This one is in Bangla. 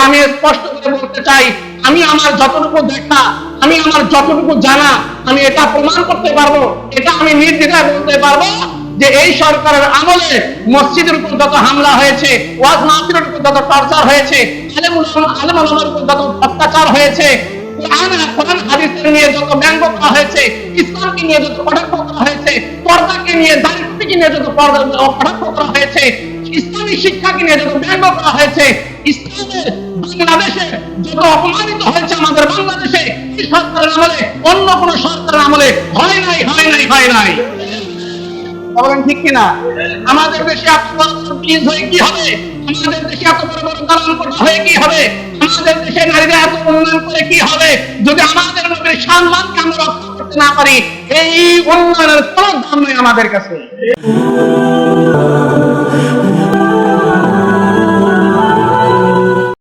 আমি স্পষ্ট করে বলতে চাই, আমি আমার যতটুকু দেখা, আমি আমার যতটুকু জানা, আমি এটা প্রমাণ করতে পারবো, এটা আমি নির্দ্বিধায় বলতে পারবো যে এই সরকারের আমলে মসজিদের উপর যত হামলা হয়েছে, ওয়াজ মাহফিলের উপর যত টর্চার হয়েছে, আলেম ওলামার উপর যত অত্যাচার হয়েছে, কোরআন হাদিসের নিয়ে যত ব্যঙ্গ করা হয়েছে, ইসলামকে নিয়ে যত কটাক্ষ করা হয়েছে, পর্দাকে নিয়ে, দায়িত্বকে নিয়ে যত কটাক্ষ করা হয়েছে, ইসলামী শিক্ষাকে নিয়ে যত ব্যঙ্গ করা হয়েছে, ইসলামের বাংলাদেশে যত অপমানিত হয়েছে আমাদের বাংলাদেশে, এই সরকারের আমলে অন্য কোন সরকারের আমলে হয় নাই, হয় নাই, হয় নাই। বলেন ঠিক কিনা? আমাদের দেশে এত বড় বড় ব্রিজ হয়ে কি হবে? আমাদের দেশে এত বড় বড় দালানকোঠা হয়ে কি হবে? আমাদের দেশে নারীরা এত উন্নয়ন করে কি হবে যদি আমাদের নবীর সম্মানকে আমরা রক্ষা করতে না পারি? এই উন্নয়নের কোনো দাম নেই আমাদের কাছে।